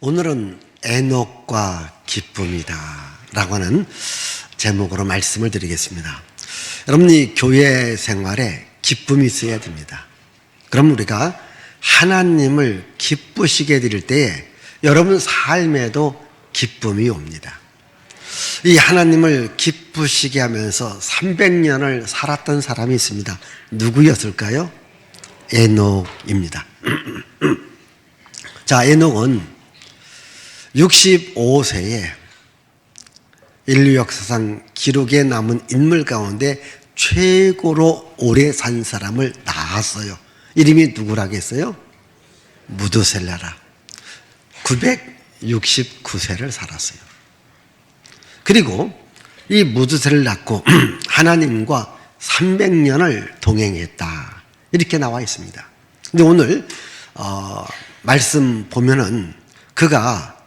오늘은 에녹과 기쁨이다 라고 하는 제목으로 말씀을 드리겠습니다. 여러분이 교회 생활에 기쁨이 있어야 됩니다. 그럼 우리가 하나님을 기쁘시게 드릴 때에 여러분 삶에도 기쁨이 옵니다. 이 하나님을 기쁘시게 하면서 300년을 살았던 사람이 있습니다. 누구였을까요? 에녹입니다. 자, 에녹은 65세에 인류 역사상 기록에 남은 인물 가운데 최고로 오래 산 사람을 낳았어요. 이름이 누구라겠어요? 무드셀라라. 969세를 살았어요. 그리고 이 무드셀라를 낳고 하나님과 300년을 동행했다. 이렇게 나와 있습니다. 근데 오늘 말씀 보면은 그가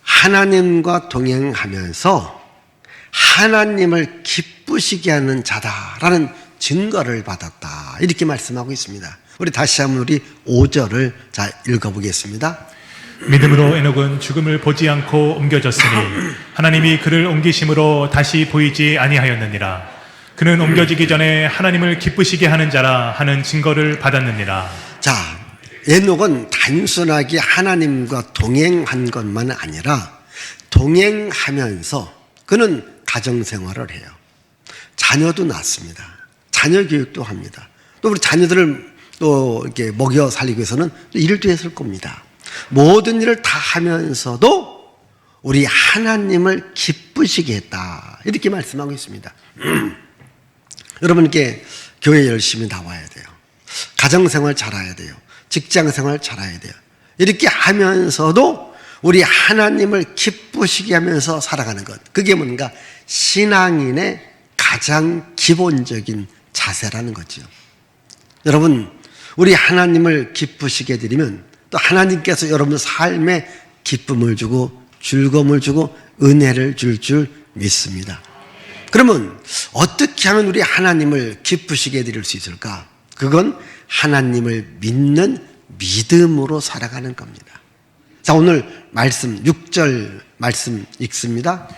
하나님과 동행하면서 하나님을 기쁘시게 하는 자다라는 증거를 받았다. 이렇게 말씀하고 있습니다. 우리 다시 한번 우리 5절을 자 읽어보겠습니다. 믿음으로 에녹은 죽음을 보지 않고 옮겨졌으니 하나님이 그를 옮기심으로 다시 보이지 아니하였느니라. 그는 옮겨지기 전에 하나님을 기쁘시게 하는 자라 하는 증거를 받았느니라. 자, 에녹은 단순하게 하나님과 동행한 것만 아니라 동행하면서 그는 가정생활을 해요. 자녀도 낳습니다. 자녀 교육도 합니다. 또 우리 자녀들을 또 이렇게 먹여 살리기 위해서는 일도 했을 겁니다. 모든 일을 다 하면서도 우리 하나님을 기쁘시게 했다. 이렇게 말씀하고 있습니다. 여러분께 교회 열심히 나와야 돼요. 가정생활 잘해야 돼요. 직장생활 잘해야 돼요. 이렇게 하면서도 우리 하나님을 기쁘시게 하면서 살아가는 것. 그게 뭔가 신앙인의 가장 기본적인 자세라는 거죠. 여러분, 우리 하나님을 기쁘시게 드리면 또 하나님께서 여러분 삶에 기쁨을 주고 즐거움을 주고 은혜를 줄 믿습니다. 그러면 어떻게 하면 우리 하나님을 기쁘시게 드릴 수 있을까? 그건 하나님을 믿는 믿음으로 살아가는 겁니다. 자, 오늘 말씀 6절 말씀 읽습니다.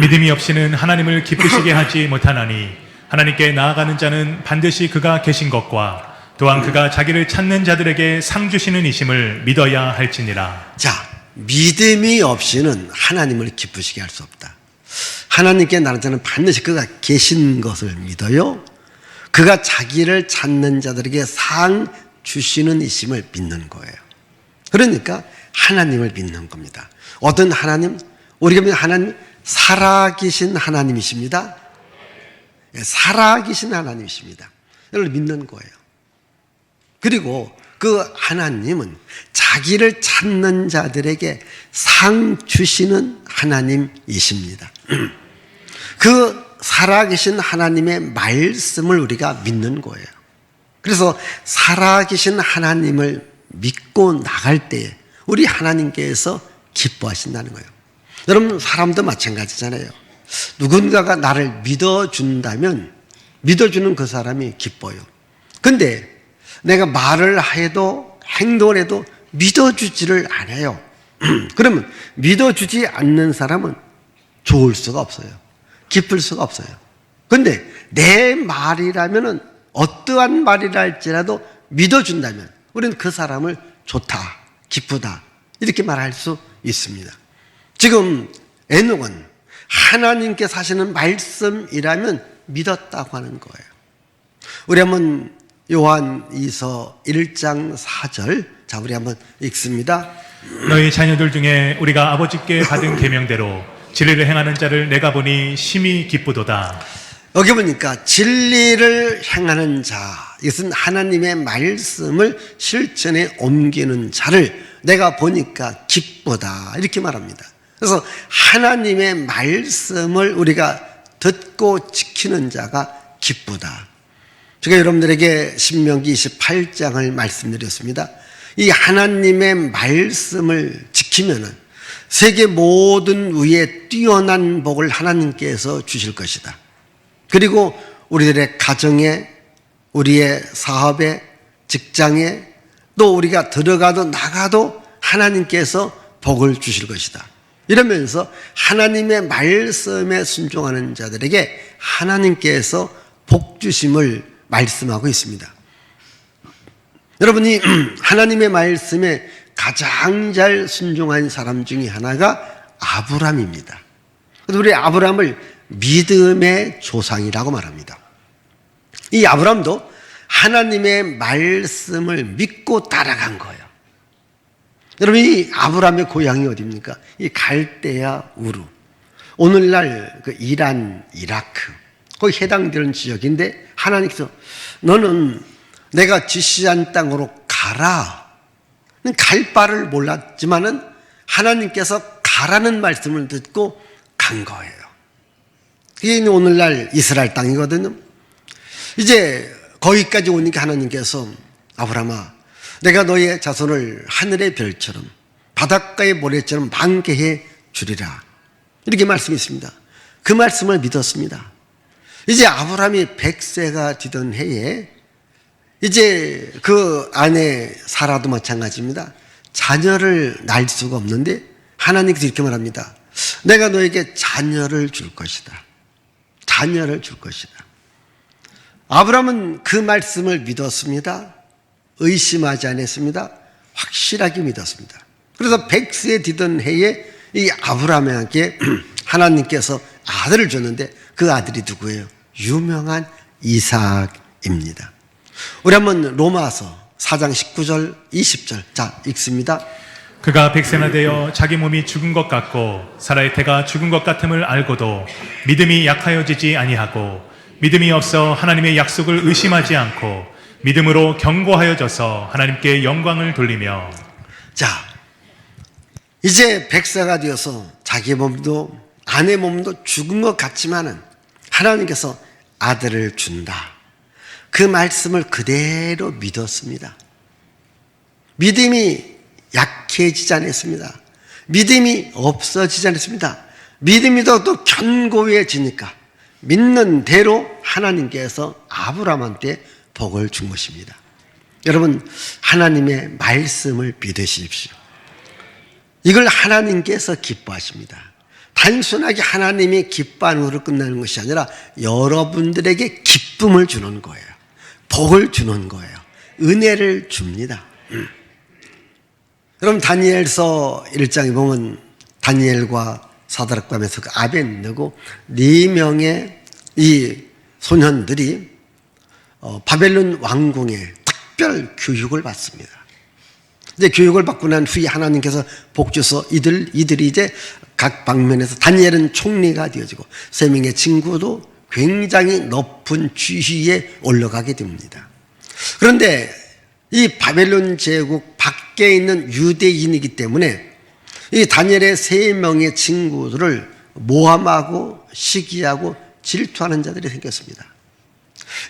믿음이 없이는 하나님을 기쁘시게 하지 못하나니 하나님께 나아가는 자는 반드시 그가 계신 것과 또한 그가 자기를 찾는 자들에게 상 주시는 이심을 믿어야 할지니라. 자, 믿음이 없이는 하나님을 기쁘시게 할 수 없다. 하나님께 나아가는 자는 반드시 그가 계신 것을 믿어요. 그가 자기를 찾는 자들에게 상 주시는 이심을 믿는 거예요. 그러니까 하나님을 믿는 겁니다. 어떤 하나님? 우리가 믿는 하나님, 살아계신 하나님이십니다. 살아계신 하나님이십니다. 이걸 믿는 거예요. 그리고 그 하나님은 자기를 찾는 자들에게 상 주시는 하나님이십니다. 그 살아계신 하나님의 말씀을 우리가 믿는 거예요. 그래서 살아계신 하나님을 믿고 나갈 때에 우리 하나님께서 기뻐하신다는 거예요. 여러분, 사람도 마찬가지잖아요. 누군가가 나를 믿어준다면 믿어주는 그 사람이 기뻐요. 근데 내가 말을 해도 행동을 해도 믿어주지를 않아요. 그러면 믿어주지 않는 사람은 좋을 수가 없어요. 기쁠 수가 없어요. 근데 내 말이라면은 어떠한 말이라 할지라도 믿어준다면 우리는 그 사람을 좋다, 기쁘다 이렇게 말할 수 있습니다. 지금 에녹은 하나님께서 하시는 말씀이라면 믿었다고 하는 거예요. 우리 한번 요한이서 1장 4절 자, 우리 한번 읽습니다. 너희 자녀들 중에 우리가 아버지께 받은 계명대로 진리를 행하는 자를 내가 보니 심히 기쁘도다. 여기 보니까 진리를 행하는 자, 이것은 하나님의 말씀을 실천에 옮기는 자를 내가 보니까 기쁘다 이렇게 말합니다. 그래서 하나님의 말씀을 우리가 듣고 지키는 자가 기쁘다. 제가 여러분들에게 신명기 28장을 말씀드렸습니다. 이 하나님의 말씀을 지키면은 세계 모든 위에 뛰어난 복을 하나님께서 주실 것이다. 그리고 우리들의 가정에, 우리의 사업에, 직장에, 또 우리가 들어가도 나가도 하나님께서 복을 주실 것이다. 이러면서 하나님의 말씀에 순종하는 자들에게 하나님께서 복 주심을 말씀하고 있습니다. 여러분이 하나님의 말씀에 가장 잘 순종한 사람 중에 하나가 아브람입니다. 그래서 우리 아브람을 믿음의 조상이라고 말합니다. 이 아브람도 하나님의 말씀을 믿고 따라간 거예요. 여러분, 이 아브람의 고향이 어디입니까? 이 갈대아 우르. 오늘날 그 이란, 이라크 거기 해당되는 지역인데 하나님께서 너는 내가 지시한 땅으로 가라. 갈 바를 몰랐지만은 하나님께서 가라는 말씀을 듣고 간 거예요. 이게 오늘날 이스라엘 땅이거든요. 이제 거기까지 오니까 하나님께서 아브라함아, 내가 너의 자손을 하늘의 별처럼 바닷가의 모래처럼 많게 해 주리라. 이렇게 말씀했습니다. 그 말씀을 믿었습니다. 이제 아브라함이 100세가 되던 해에 이제 그 아내 사라도 마찬가지입니다. 자녀를 낳을 수가 없는데 하나님께서 이렇게 말합니다. 내가 너에게 자녀를 줄 것이다. 자녀를 줄 것이다. 아브라함은 그 말씀을 믿었습니다. 의심하지 않았습니다. 확실하게 믿었습니다. 그래서 100세에 되던 해에 이 아브라함에게 하나님께서 아들을 줬는데 그 아들이 누구예요? 유명한 이삭입니다. 우리 한번 로마서 4장 19절 20절 자 읽습니다. 그가 100세나 되어 자기 몸이 죽은 것 같고 사라의 태가 죽은 것 같음을 알고도 믿음이 약하여지지 아니하고 믿음이 없어 하나님의 약속을 의심하지 않고 믿음으로 견고하여져서 하나님께 영광을 돌리며. 자, 이제 100세가 되어서 자기 몸도 아내 몸도 죽은 것 같지만은 하나님께서 아들을 준다. 그 말씀을 그대로 믿었습니다. 믿음이 약해지지 않았습니다. 믿음이 없어지지 않았습니다. 믿음이 더 견고해지니까 믿는 대로 하나님께서 아브라함한테 복을 준 것입니다. 여러분, 하나님의 말씀을 믿으십시오. 이걸 하나님께서 기뻐하십니다. 단순하게 하나님이 기뻐하는 것으로 끝나는 것이 아니라 여러분들에게 기쁨을 주는 거예요. 복을 주는 거예요. 은혜를 줍니다. 여러분, 다니엘서 1장에 보면 다니엘과 사드락과 메삭 아벳느고 4명의 이 소년들이 바벨론 왕궁에 특별 교육을 받습니다. 이제 교육을 받고 난 후에 하나님께서 복 주셔서 이들이 이제 각 방면에서 다니엘은 총리가 되어지고 3명의 친구도 굉장히 높은 지위에 올라가게 됩니다. 그런데 이 바벨론 제국 밖에 있는 유대인이기 때문에 이 다니엘의 3명의 친구들을 모함하고 시기하고 질투하는 자들이 생겼습니다.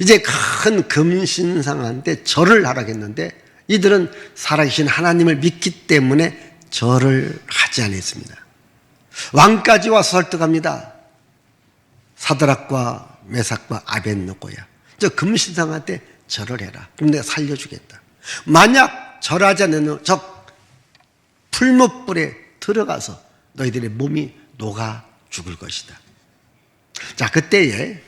이제 큰 금신상한테 절을 하라겠는데 이들은 살아계신 하나님을 믿기 때문에 절을 하지 않았습니다. 왕까지 와서 설득합니다. 사드락과 메삭과 아벳느고야, 저 금신상한테 절을 해라. 그럼 내가 살려주겠다. 만약 절하지 않는 저 풀무불에 들어가서 너희들의 몸이 녹아 죽을 것이다. 자, 그때에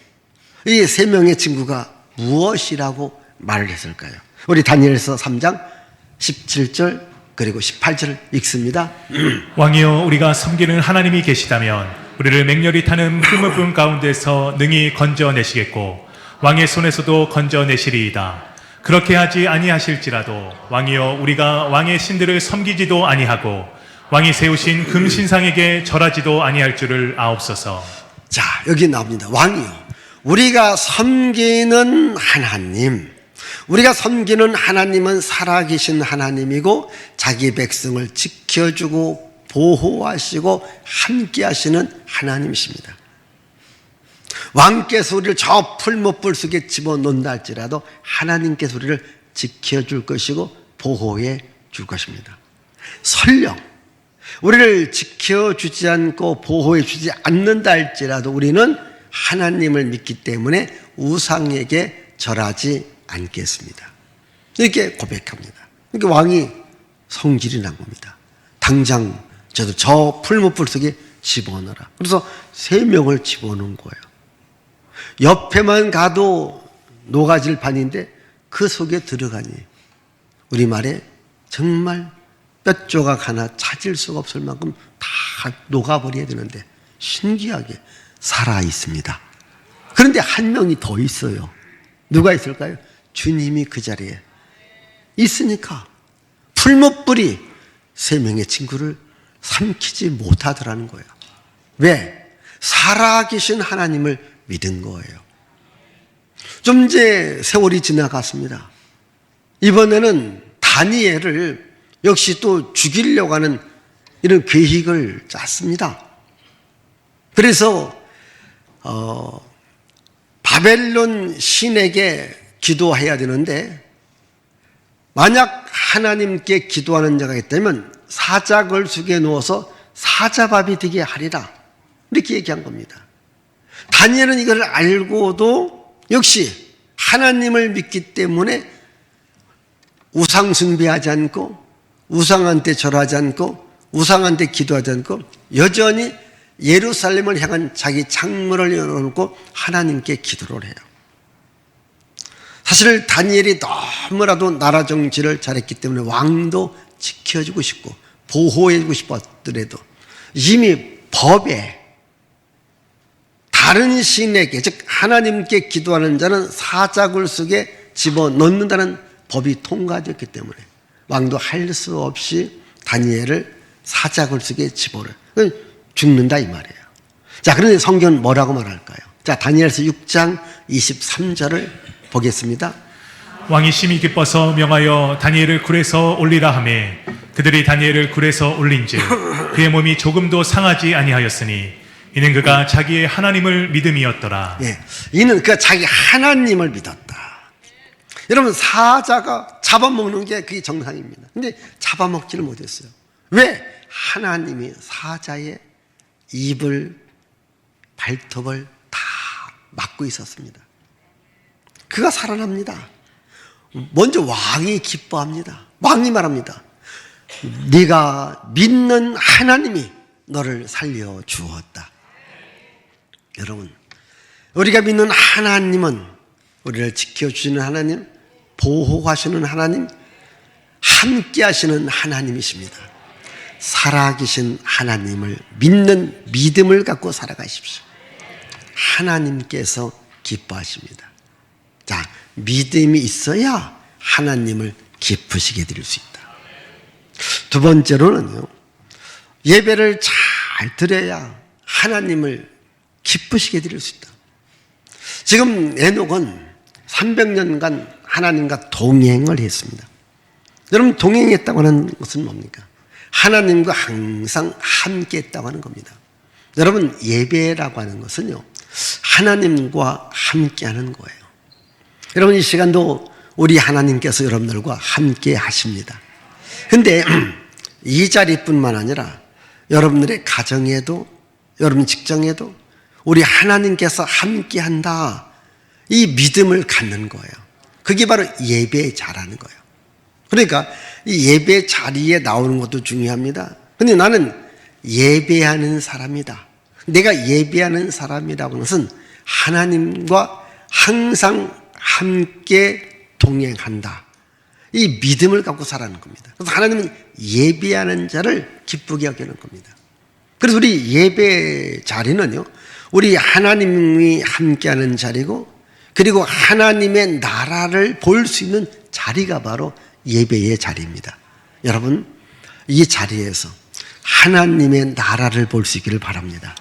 이 3명의 친구가 무엇이라고 말을 했을까요? 우리 다니엘서 3장 17절 그리고 18절을 읽습니다. 왕이여, 우리가 섬기는 하나님이 계시다면 우리를 맹렬히 타는 풀무불 가운데서 능히 건져내시겠고 왕의 손에서도 건져내시리이다. 그렇게 하지 아니하실지라도 왕이여, 우리가 왕의 신들을 섬기지도 아니하고 왕이 세우신 금신상에게 절하지도 아니할 줄을 아옵소서. 자, 여기 나옵니다. 왕이요, 우리가 섬기는 하나님, 우리가 섬기는 하나님은 살아계신 하나님이고 자기 백성을 지켜주고 보호하시고 함께 하시는 하나님이십니다. 왕께서 우리를 저 풀무불 속에 집어넣는다 할지라도 하나님께서 우리를 지켜줄 것이고 보호해 줄 것입니다. 설령 우리를 지켜주지 않고 보호해 주지 않는다 할지라도 우리는 하나님을 믿기 때문에 우상에게 절하지 않겠습니다. 이렇게 고백합니다. 그러니까 왕이 성질이 난 겁니다. 당장 저도 저 풀무불 속에 집어넣어라. 그래서 3명을 집어넣은 거예요. 옆에만 가도 녹아질 판인데 그 속에 들어가니 우리말에 정말 뼈 조각 하나 찾을 수가 없을 만큼 다 녹아버려야 되는데 신기하게 살아 있습니다. 그런데 한 명이 더 있어요. 누가 있을까요? 주님이 그 자리에 있으니까 풀무불이 3명의 친구를 삼키지 못하더라는 거예요. 왜? 살아계신 하나님을 믿은 거예요. 좀 이제 세월이 지나갔습니다. 이번에는 다니엘을 역시 또 죽이려고 하는 이런 계획을 짰습니다. 그래서 바벨론 신에게 기도해야 되는데 만약 하나님께 기도하는 자가 있다면 사자걸숙에 누워서 사자밥이 되게 하리라 이렇게 얘기한 겁니다. 다니엘은 이걸 알고도 역시 하나님을 믿기 때문에 우상 숭배하지 않고 우상한테 절하지 않고 우상한테 기도하지 않고 여전히 예루살렘을 향한 자기 창문을 열어놓고 하나님께 기도를 해요. 사실 다니엘이 너무나도 나라 정치를 잘했기 때문에 왕도 지켜주고 싶고 보호해주고 싶었더라도 이미 법에 다른 신에게 즉 하나님께 기도하는 자는 사자굴 속에 집어넣는다는 법이 통과되었기 때문에 왕도 할 수 없이 다니엘을 사자굴 속에 집어넣어요. 죽는다 이 말이에요. 자, 그런데 성경은 뭐라고 말할까요? 자, 다니엘서 6장 23절을 보겠습니다. 왕이 심히 기뻐서 명하여 다니엘을 굴에서 올리라 하매 그들이 다니엘을 굴에서 올린즉 그의 몸이 조금도 상하지 아니하였으니 이는 그가 자기의 하나님을 믿음이었더라. 예, 이는 그가 자기 하나님을 믿었다. 여러분 사자가 잡아먹는 게 그게 정상입니다. 근데 잡아먹지를 못했어요. 왜? 하나님이 사자의 입을 발톱을 다 막고 있었습니다. 그가 살아납니다. 먼저 왕이 기뻐합니다. 왕이 말합니다. 네가 믿는 하나님이 너를 살려 주었다. 여러분, 우리가 믿는 하나님은 우리를 지켜주시는 하나님, 보호하시는 하나님, 함께 하시는 하나님이십니다. 살아계신 하나님을 믿는 믿음을 갖고 살아가십시오. 하나님께서 기뻐하십니다. 자, 믿음이 있어야 하나님을 기쁘시게 드릴 수 있다. 두 번째로는요, 예배를 잘 드려야 하나님을 기쁘시게 드릴 수 있다. 지금 에녹은 300년간 하나님과 동행을 했습니다. 여러분, 동행했다고 하는 것은 뭡니까? 하나님과 항상 함께 했다고 하는 겁니다. 여러분, 예배라고 하는 것은요, 하나님과 함께 하는 거예요. 여러분, 이 시간도 우리 하나님께서 여러분들과 함께 하십니다. 근데 이 자리뿐만 아니라 여러분들의 가정에도, 여러분 직장에도 우리 하나님께서 함께 한다, 이 믿음을 갖는 거예요. 그게 바로 예배 자라는 거예요. 그러니까 이 예배 자리에 나오는 것도 중요합니다. 근데 나는 예배하는 사람이다. 내가 예배하는 사람이라고 하는 것은 하나님과 항상 함께 동행한다. 이 믿음을 갖고 살아가는 겁니다. 그래서 하나님은 예배하는 자를 기쁘게 여기는 겁니다. 그래서 우리 예배 자리는요, 우리 하나님이 함께하는 자리고, 그리고 하나님의 나라를 볼 수 있는 자리가 바로 예배의 자리입니다. 여러분, 이 자리에서 하나님의 나라를 볼 수 있기를 바랍니다.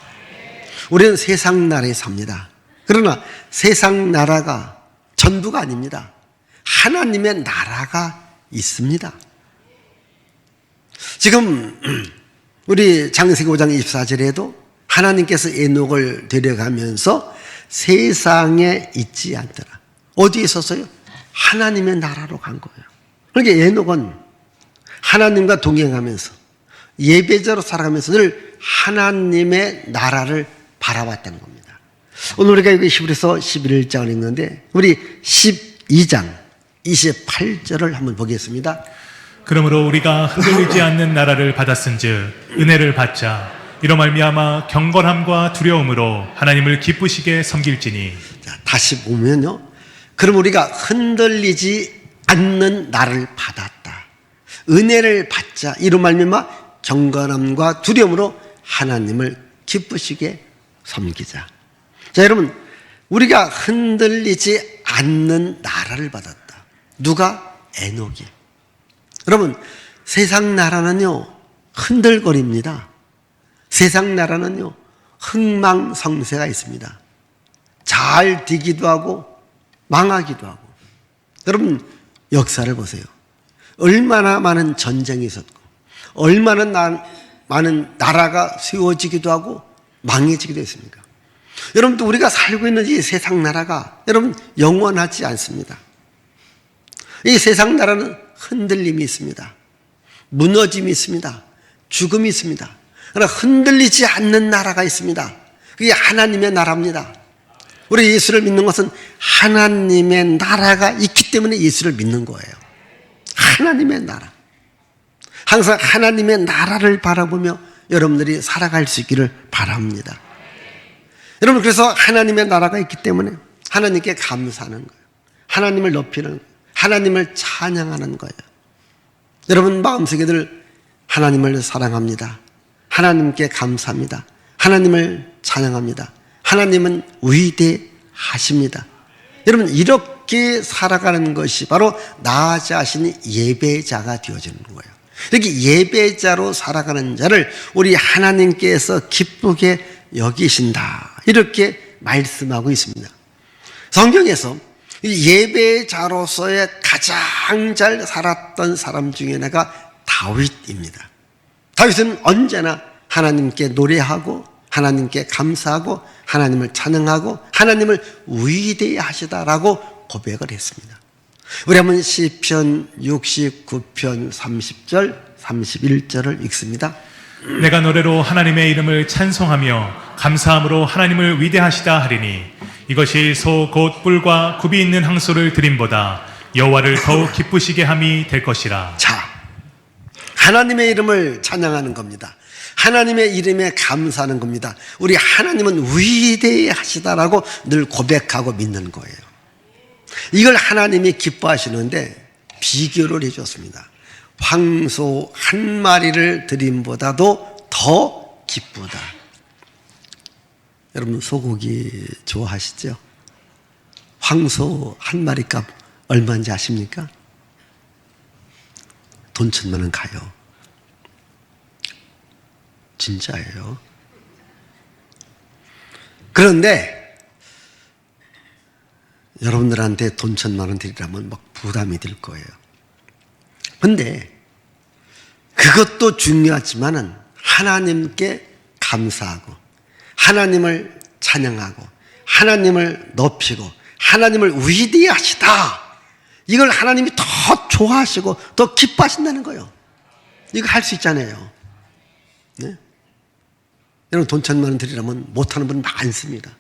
우리는 세상 나라에 삽니다. 그러나 세상 나라가 전부가 아닙니다. 하나님의 나라가 있습니다. 지금 우리 창세기 5장 24절에도 하나님께서 에녹을 데려가면서 세상에 있지 않더라. 어디에 있었어요? 하나님의 나라로 간 거예요. 그러니까 에녹은 하나님과 동행하면서 예배자로 살아가면서 늘 하나님의 나라를 바라봤다는 겁니다. 오늘 우리가 여기 히브리서 11장을 읽는데 우리 12장 28절을 한번 보겠습니다. 그러므로 우리가 흔들리지 않는 나라를 받았은즉 은혜를 받자. 이로 말미암아 경건함과 두려움으로 하나님을 기쁘시게 섬길지니. 자, 다시 보면요. 그럼 우리가 흔들리지 않는 나를 받았다. 은혜를 받자. 이로 말미암아 경건함과 두려움으로 하나님을 기쁘시게 섬기자. 자, 여러분, 우리가 흔들리지 않는 나라를 받았다. 누가? 에녹이. 여러분, 세상 나라는요, 흔들거립니다. 세상 나라는요, 흥망성쇠가 있습니다. 잘 되기도 하고, 망하기도 하고. 여러분, 역사를 보세요. 얼마나 많은 전쟁이 있었고, 얼마나 많은 나라가 세워지기도 하고, 망해지기도 했습니까? 여러분, 또 우리가 살고 있는 이 세상 나라가, 여러분, 영원하지 않습니다. 이 세상 나라는 흔들림이 있습니다. 무너짐이 있습니다. 죽음이 있습니다. 그러나 흔들리지 않는 나라가 있습니다. 그게 하나님의 나라입니다. 우리 예수를 믿는 것은 하나님의 나라가 있기 때문에 예수를 믿는 거예요. 하나님의 나라. 항상 하나님의 나라를 바라보며 여러분들이 살아갈 수 있기를 바랍니다. 여러분, 그래서 하나님의 나라가 있기 때문에 하나님께 감사하는 거예요. 하나님을 높이는 거예요. 하나님을 찬양하는 거예요. 여러분 마음속에들 하나님을 사랑합니다. 하나님께 감사합니다. 하나님을 찬양합니다. 하나님은 위대하십니다. 여러분, 이렇게 살아가는 것이 바로 나 자신이 예배자가 되어지는 거예요. 이렇게 예배자로 살아가는 자를 우리 하나님께서 기쁘게 여기신다. 이렇게 말씀하고 있습니다. 성경에서 이 예배자로서의 가장 잘 살았던 사람 중에 하나가 다윗입니다. 다윗은 언제나 하나님께 노래하고 하나님께 감사하고 하나님을 찬양하고 하나님을 위대하시다라고 고백을 했습니다. 우리 한번 시편 69편 30절 31절을 읽습니다. 내가 노래로 하나님의 이름을 찬송하며 감사함으로 하나님을 위대하시다 하리니 이것이 소 곧 뿔과 굽이 있는 항소를 드림보다 여호와를 더욱 기쁘시게 함이 될 것이라. 자, 하나님의 이름을 찬양하는 겁니다. 하나님의 이름에 감사하는 겁니다. 우리 하나님은 위대하시다라고 늘 고백하고 믿는 거예요. 이걸 하나님이 기뻐하시는데 비교를 해줬습니다. 황소 한 마리를 드림보다도 더 기쁘다. 여러분 소고기 좋아하시죠? 황소 한 마리 값 얼마인지 아십니까? 돈 1,000만 원 가요. 진짜예요. 그런데 여러분들한테 돈 1,000만 원 드리라면 막 부담이 될 거예요. 근데 그것도 중요하지만은 하나님께 감사하고 하나님을 찬양하고 하나님을 높이고 하나님을 위대하시다. 이걸 하나님이 더 좋아하시고 더 기뻐하신다는 거예요. 이거 할 수 있잖아요. 네? 여러분 돈 1,000만 원 드리라면 못하는 분 많습니다.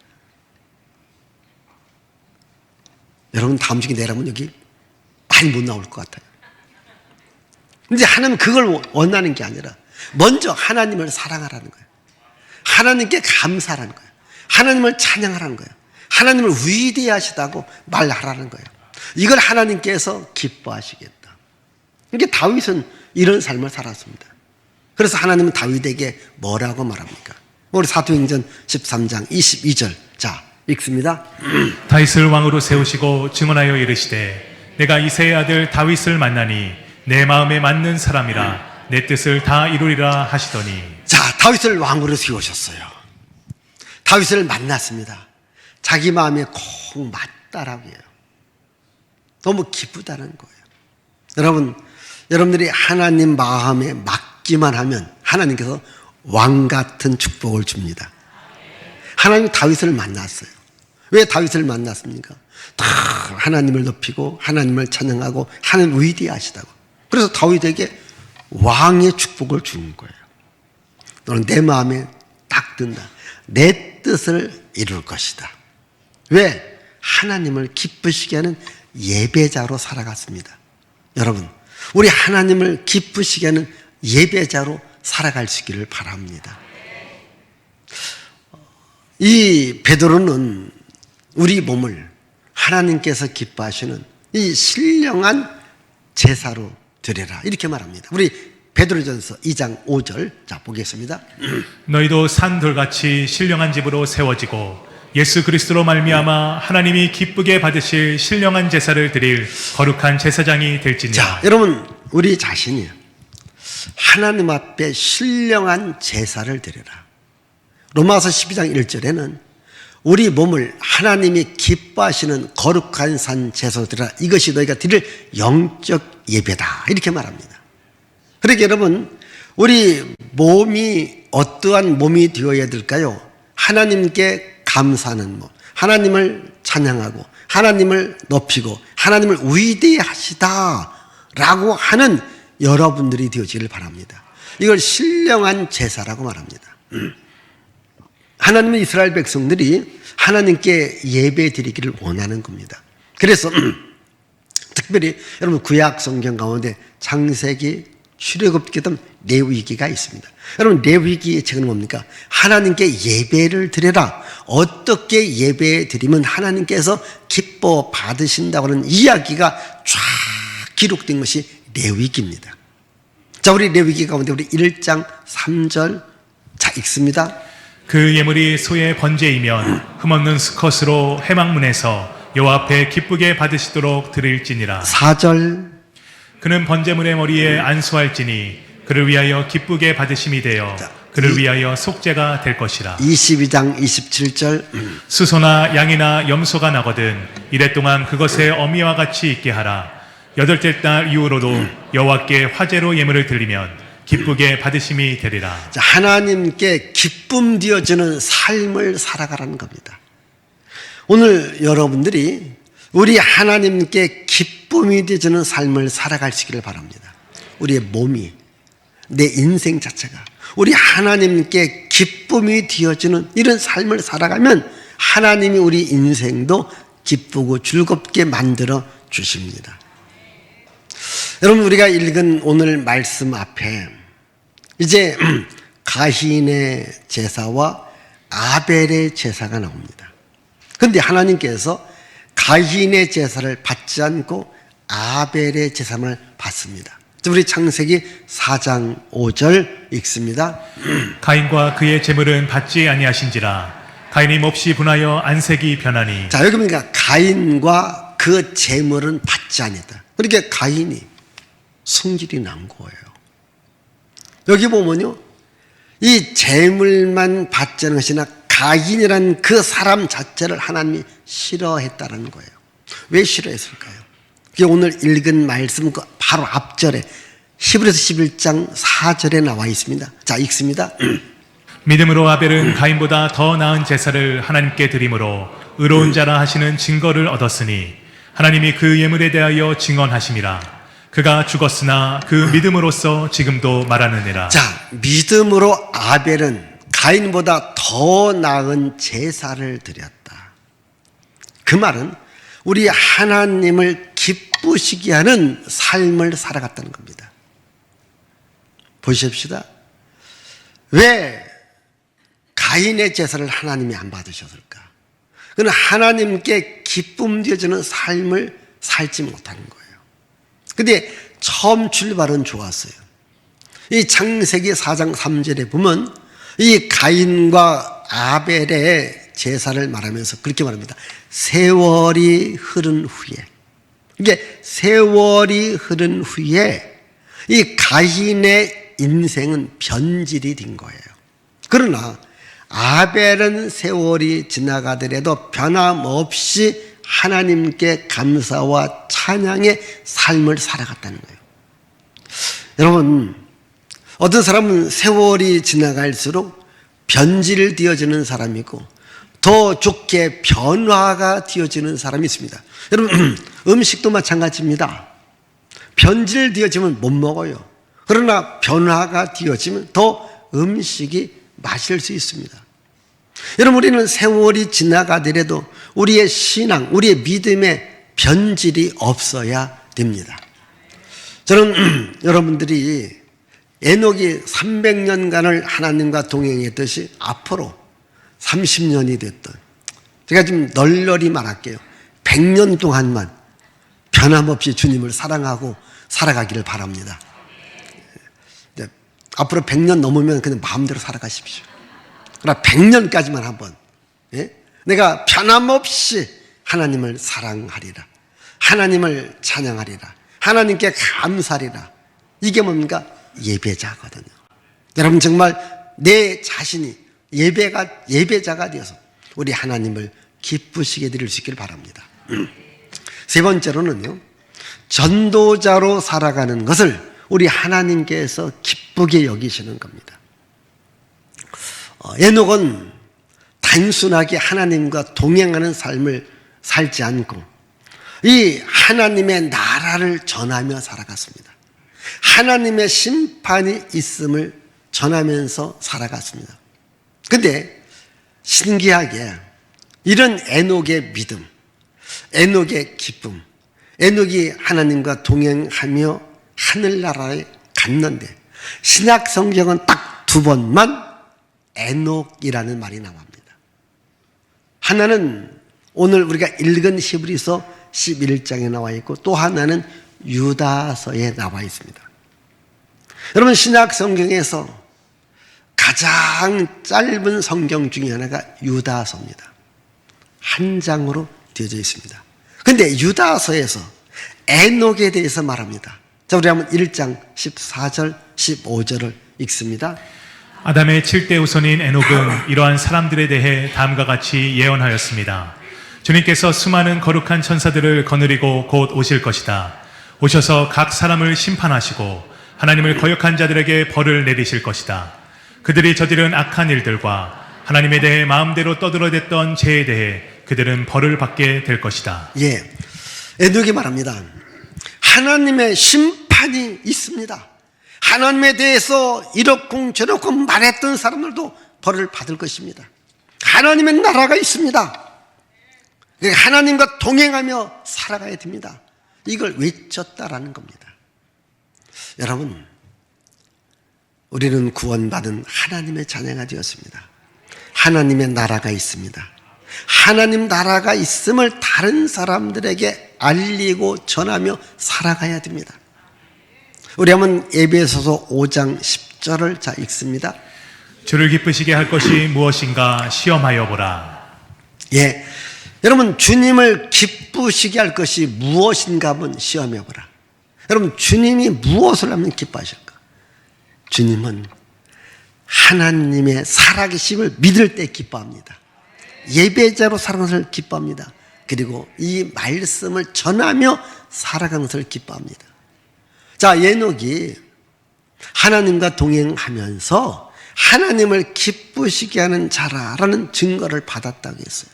여러분 다음 주에 내라면 여기 많이 못 나올 것 같아요. 근데 하나님은 그걸 원하는 게 아니라 먼저 하나님을 사랑하라는 거예요. 하나님께 감사하라는 거예요. 하나님을 찬양하라는 거예요. 하나님을 위대하시다고 말하라는 거예요. 이걸 하나님께서 기뻐하시겠다. 이게 다윗은 이런 삶을 살았습니다. 그래서 하나님은 다윗에게 뭐라고 말합니까? 우리 사도행전 13장 22절 자 읽습니다. 다윗을 왕으로 세우시고 증언하여 이르시되 내가 이새의 아들 다윗을 만나니 내 마음에 맞는 사람이라 내 뜻을 다 이루리라 하시더니. 자, 다윗을 왕으로 세우셨어요. 다윗을 만났습니다. 자기 마음에 콩 맞다라고 해요. 너무 기쁘다는 거예요. 여러분들이 하나님 마음에 맞기만 하면 하나님께서 왕 같은 축복을 줍니다. 하나님이 다윗을 만났어요. 왜 다윗을 만났습니까? 다 하나님을 높이고 하나님을 찬양하고 하나님 위대하시다고. 그래서 다윗에게 왕의 축복을 주는 거예요. 너는 내 마음에 딱 든다. 내 뜻을 이룰 것이다. 왜? 하나님을 기쁘시게 하는 예배자로 살아갔습니다. 여러분, 우리 하나님을 기쁘시게 하는 예배자로 살아갈 수 있기를 바랍니다. 이 베드로는 우리 몸을 하나님께서 기뻐하시는 이 신령한 제사로 드려라 이렇게 말합니다. 우리 베드로전서 2장 5절 자 보겠습니다. 너희도 산돌같이 신령한 집으로 세워지고 예수 그리스도로 말미암아 하나님이 기쁘게 받으실 신령한 제사를 드릴 거룩한 제사장이 될지니라. 자, 여러분 우리 자신이 하나님 앞에 신령한 제사를 드려라. 로마서 12장 1절에는 우리 몸을 하나님이 기뻐하시는 거룩한 산 제사로 드려라. 이것이 너희가 드릴 영적 예배다 이렇게 말합니다. 그러니까 여러분 우리 몸이 어떠한 몸이 되어야 될까요? 하나님께 감사하는 몸, 하나님을 찬양하고 하나님을 높이고 하나님을 위대하시다라고 하는 여러분들이 되어지기를 바랍니다. 이걸 신령한 제사라고 말합니다. 하나님은 이스라엘 백성들이 하나님께 예배 드리기를 원하는 겁니다. 그래서 특별히 여러분 구약 성경 가운데 창세기, 출애굽기 등 레위기가 있습니다. 여러분 레위기의 책은 뭡니까? 하나님께 예배를 드려라. 어떻게 예배 드리면 하나님께서 기뻐 받으신다고 하는 이야기가 쫙 기록된 것이 레위기입니다. 자, 우리 레위기 가운데 우리 1장 3절 자 읽습니다. 그 예물이 소의 번제이면 흠없는 수컷으로 회막문에서 여호와 앞에 기쁘게 받으시도록 드릴지니라. 4절 그는 번제물의 머리에 안수할지니 그를 위하여 기쁘게 받으심이 되어 그를 위하여 속죄가 될 것이라. 22장 27절 수소나 양이나 염소가 나거든 이랫동안 그것의 어미와 같이 있게 하라. 여덟째 날 이후로도 여호와께 화제로 예물을 드리면 기쁘게 받으심이 되리라. 자, 하나님께 기쁨 되어지는 삶을 살아가라는 겁니다. 오늘 여러분들이 우리 하나님께 기쁨이 되어지는 삶을 살아갈 수 있기를 바랍니다. 우리의 몸이, 내 인생 자체가 우리 하나님께 기쁨이 되어지는 이런 삶을 살아가면 하나님이 우리 인생도 기쁘고 즐겁게 만들어 주십니다. 여러분 우리가 읽은 오늘 말씀 앞에 이제 가인의 제사와 아벨의 제사가 나옵니다. 그런데 하나님께서 가인의 제사를 받지 않고 아벨의 제사만 받습니다. 우리 창세기 4장 5절 읽습니다. 가인과 그의 제물은 받지 아니하신지라. 가인이 몹시 분하여 안색이 변하니. 자, 여기 보니까 가인과 그 제물은 받지 아니했다. 그러니까 가인이 성질이 난 거예요. 여기 보면요, 이 제물만 받지 않은 것이나 가인이라는 그 사람 자체를 하나님이 싫어했다는 거예요. 왜 싫어했을까요? 그게 오늘 읽은 말씀 바로 앞절에 히브리서 11장 4절에 나와 있습니다. 자, 읽습니다. 믿음으로 아벨은 가인보다 더 나은 제사를 하나님께 드림으로 의로운 자라 하시는 증거를 얻었으니 하나님이 그 예물에 대하여 증언하심이라. 그가 죽었으나 그 믿음으로써 지금도 말하느니라. 자, 믿음으로 아벨은 가인보다 더 나은 제사를 드렸다. 그 말은 우리 하나님을 기쁘시게 하는 삶을 살아갔다는 겁니다. 보십시다. 왜 가인의 제사를 하나님이 안 받으셨을까? 그는 하나님께 기쁨 되어지는 삶을 살지 못하는 거예요. 근데 처음 출발은 좋았어요. 이 창세기 4장 3절에 보면 이 가인과 아벨의 제사를 말하면서 그렇게 말합니다. 세월이 흐른 후에, 이게 세월이 흐른 후에 이 가인의 인생은 변질이 된 거예요. 그러나 아벨은 세월이 지나가더라도 변함없이 하나님께 감사와 찬양의 삶을 살아갔다는 거예요. 여러분, 어떤 사람은 세월이 지나갈수록 변질되어지는 사람이고 더 좋게 변화가 되어지는 사람이 있습니다. 여러분, 음식도 마찬가지입니다. 변질되어지면 못 먹어요. 그러나 변화가 되어지면 더 음식이 마실 수 있습니다. 여러분, 우리는 세월이 지나가더라도 우리의 신앙, 우리의 믿음에 변질이 없어야 됩니다. 저는 여러분들이 에녹이 300년간을 하나님과 동행했듯이 앞으로 30년이 됐던, 제가 좀 널널히 말할게요. 100년 동안만 변함없이 주님을 사랑하고 살아가기를 바랍니다. 앞으로 100년 넘으면 그냥 마음대로 살아가십시오. 그러나 100년까지만 한번, 내가 변함없이 하나님을 사랑하리라, 하나님을 찬양하리라, 하나님께 감사하리라. 이게 뭡니까? 예배자거든요. 여러분 정말 내 자신이 예배자가 되어서 우리 하나님을 기쁘시게 드릴 수 있기를 바랍니다. 세 번째로는요, 전도자로 살아가는 것을 우리 하나님께서 기쁘게 여기시는 겁니다. 에녹은 단순하게 하나님과 동행하는 삶을 살지 않고 이 하나님의 나라를 전하며 살아갔습니다. 하나님의 심판이 있음을 전하면서 살아갔습니다. 근데 신기하게 이런 에녹의 믿음, 에녹의 기쁨, 에녹이 하나님과 동행하며 하늘나라에 갔는데 신약 성경은 딱 두 번만 에녹이라는 말이 나옵니다. 하나는 오늘 우리가 읽은 히브리서 11장에 나와 있고 또 하나는 유다서에 나와 있습니다. 여러분 신약 성경에서 가장 짧은 성경 중에 하나가 유다서입니다. 한 장으로 되어져 있습니다. 그런데 유다서에서 에녹에 대해서 말합니다. 자, 우리 한번 1장 14절 15절을 읽습니다. 아담의 7대 후손인 에녹은 이러한 사람들에 대해 다음과 같이 예언하였습니다. 주님께서 수많은 거룩한 천사들을 거느리고 곧 오실 것이다. 오셔서 각 사람을 심판하시고 하나님을 거역한 자들에게 벌을 내리실 것이다. 그들이 저지른 악한 일들과 하나님에 대해 마음대로 떠들어댔던 죄에 대해 그들은 벌을 받게 될 것이다. 예, 에녹이 말합니다. 하나님의 심판이 있습니다. 하나님에 대해서 이렇고 저렇고 말했던 사람들도 벌을 받을 것입니다. 하나님의 나라가 있습니다. 하나님과 동행하며 살아가야 됩니다. 이걸 외쳤다라는 겁니다. 여러분, 우리는 구원받은 하나님의 자녀가 되었습니다. 하나님의 나라가 있습니다. 하나님 나라가 있음을 다른 사람들에게 알리고 전하며 살아가야 됩니다. 우리 한번 에베소서 5장 10절을 자 읽습니다. 주를 기쁘시게 할 것이 무엇인가 시험하여 보라. 예, 여러분 주님을 기쁘시게 할 것이 무엇인가 한번 시험해 보라. 여러분 주님이 무엇을 하면 기뻐하실까? 주님은 하나님의 살아계심을 믿을 때 기뻐합니다. 예배자로 살아가는 것을 기뻐합니다. 그리고 이 말씀을 전하며 살아가는 것을 기뻐합니다. 자, 에녹이 하나님과 동행하면서 하나님을 기쁘시게 하는 자라라는 증거를 받았다고 했어요.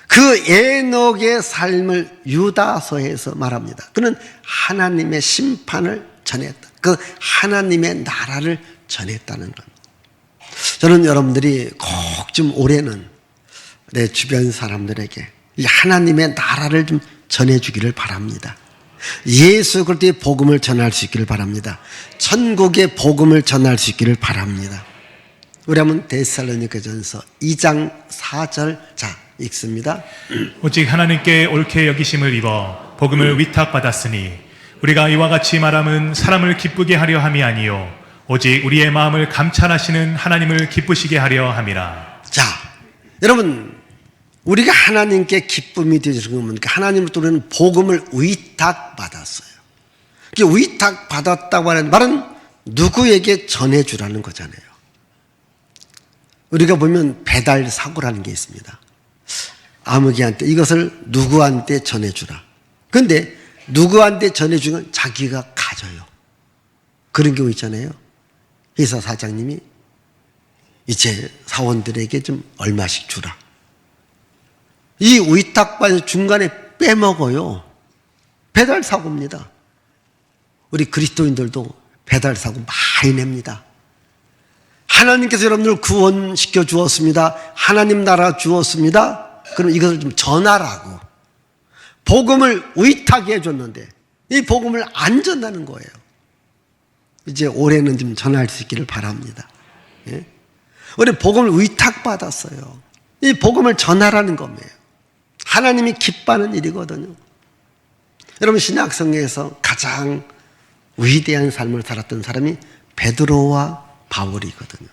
그 에녹의 삶을 유다서에서 말합니다. 그는 하나님의 심판을 전했다. 그 하나님의 나라를 전했다는 겁니다. 저는 여러분들이 꼭 좀 올해는 내 주변 사람들에게 이 하나님의 나라를 좀 전해주기를 바랍니다. 예수 그리스도의 복음을 전할 수 있기를 바랍니다. 천국의 복음을 전할 수 있기를 바랍니다. 우리 한번 데살로니가전서 2장 4절 자 읽습니다. 오직 하나님께 옳게 여기심을 입어 복음을 위탁받았으니 우리가 이와 같이 말함은 사람을 기쁘게 하려 함이 아니요 오직 우리의 마음을 감찰하시는 하나님을 기쁘시게 하려 함이라. 자, 여러분 우리가 하나님께 기쁨이 되어지는 건 뭡니까? 하나님으로부터 우리는 복음을 위탁받았어요. 위탁받았다고 하는 말은 누구에게 전해주라는 거잖아요. 우리가 보면 배달 사고라는 게 있습니다. 아무개한테 이것을 누구한테 전해주라. 그런데 누구한테 전해주면 자기가 가져요. 그런 경우 있잖아요. 회사 사장님이 이제 사원들에게 좀 얼마씩 주라. 이 위탁받은 중간에 빼먹어요. 배달 사고입니다. 우리 그리스도인들도 배달 사고 많이 냅니다. 하나님께서 여러분들 구원시켜 주었습니다. 하나님 나라 주었습니다. 그럼 이것을 좀 전하라고 복음을 위탁해 줬는데 이 복음을 안 전하는 거예요. 이제 올해는 좀 전할 수 있기를 바랍니다. 예? 우리 복음을 위탁받았어요. 이 복음을 전하라는 겁니다. 하나님이 기뻐하는 일이거든요. 여러분, 신약성경에서 가장 위대한 삶을 살았던 사람이 베드로와 바울이거든요.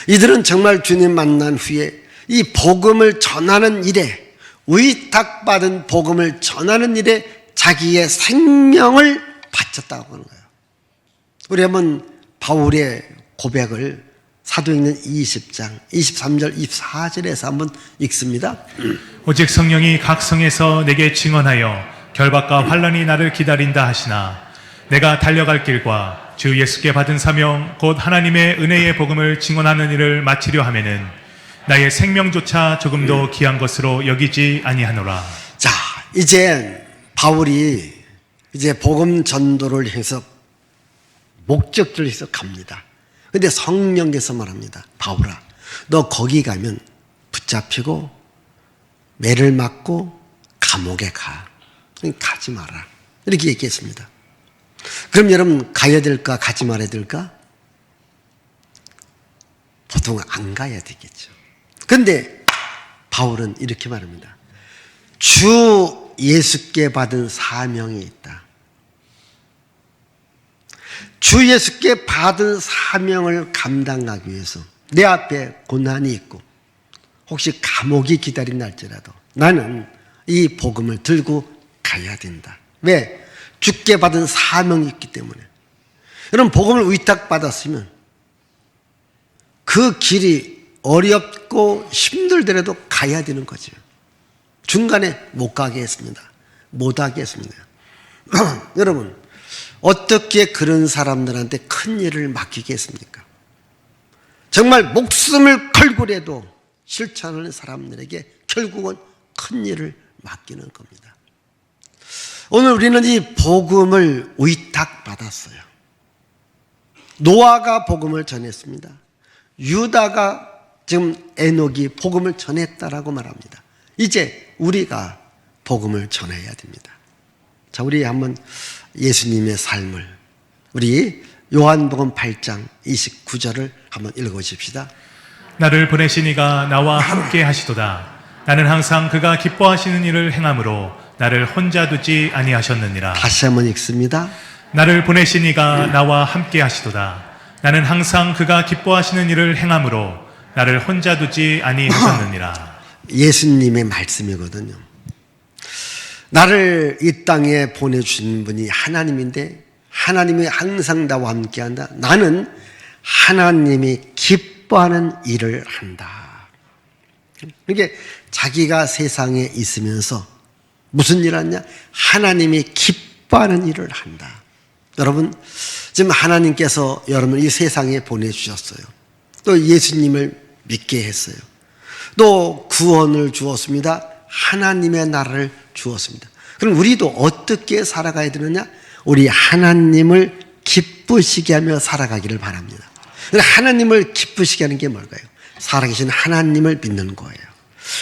이들은 정말 주님 만난 후에 이 복음을 전하는 일에, 위탁받은 복음을 전하는 일에 자기의 생명을 바쳤다고 하는 거예요. 우리 한번 바울의 고백을 사도행전 20장 23절 24절에서 한번 읽습니다. 오직 성령이 각 성에서 내게 증언하여 결박과 환난이 나를 기다린다 하시나 내가 달려갈 길과 주 예수께 받은 사명 곧 하나님의 은혜의 복음을 증언하는 일을 마치려 하면은 나의 생명조차 조금도 귀한 것으로 여기지 아니하노라. 자, 이제 바울이 이제 복음 전도를 해서 목적지를 해서 갑니다. 근데 성령께서 말합니다. 바울아, 너 거기 가면 붙잡히고 매를 맞고 감옥에 가. 가지 마라. 이렇게 얘기했습니다. 그럼 여러분, 가야 될까 가지 말아야 될까? 보통 안 가야 되겠죠. 근데 바울은 이렇게 말합니다. 주 예수께 받은 사명이 있다. 주 예수께 받은 사명을 감당하기 위해서 내 앞에 고난이 있고 혹시 감옥이 기다린날지라도 나는 이 복음을 들고 가야 된다. 왜? 주께 받은 사명이 있기 때문에. 여러분, 복음을 위탁받았으면 그 길이 어렵고 힘들더라도 가야 되는 거죠. 중간에 못 가게 했습니다. 못 하게 했습니다. 여러분, 어떻게 그런 사람들한테 큰 일을 맡기겠습니까? 정말 목숨을 걸고라도 실천하는 사람들에게 결국은 큰 일을 맡기는 겁니다. 오늘 우리는 이 복음을 위탁받았어요. 노아가 복음을 전했습니다. 유다가 지금 에녹이 복음을 전했다라고 말합니다. 이제 우리가 복음을 전해야 됩니다. 자, 우리 한번 예수님의 삶을, 우리 요한복음 8장 29절을 한번 읽어보십시다. 나를 보내신 이가 나와 함께 하시도다. 나는 항상 그가 기뻐하시는 일을 행함으로 나를 혼자 두지 아니하셨느니라. 다시 한번 읽습니다. 나를 보내신 이가 나와 함께 하시도다. 나는 항상 그가 기뻐하시는 일을 행함으로 나를 혼자 두지 아니하셨느니라. 예수님의 말씀이거든요. 나를 이 땅에 보내주신 분이 하나님인데 하나님이 항상 나와 함께한다. 나는 하나님이 기뻐하는 일을 한다. 이게 자기가 세상에 있으면서 무슨 일을 하냐? 하나님이 기뻐하는 일을 한다. 여러분, 지금 하나님께서 여러분을 이 세상에 보내주셨어요. 또 예수님을 믿게 했어요. 또 구원을 주었습니다. 하나님의 나라를 주었습니다. 그럼 우리도 어떻게 살아가야 되느냐? 우리 하나님을 기쁘시게 하며 살아가기를 바랍니다. 하나님을 기쁘시게 하는 게 뭘까요? 살아계신 하나님을 믿는 거예요.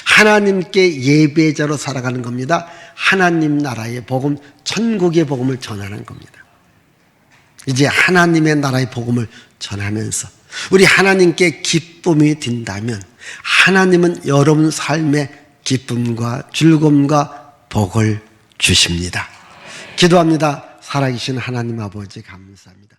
하나님께 예배자로 살아가는 겁니다. 하나님 나라의 복음, 천국의 복음을 전하는 겁니다. 이제 하나님의 나라의 복음을 전하면서 우리 하나님께 기쁨이 든다면 하나님은 여러분 삶에 기쁨과 즐거움과 복을 주십니다. 기도합니다. 살아계신 하나님 아버지 감사합니다.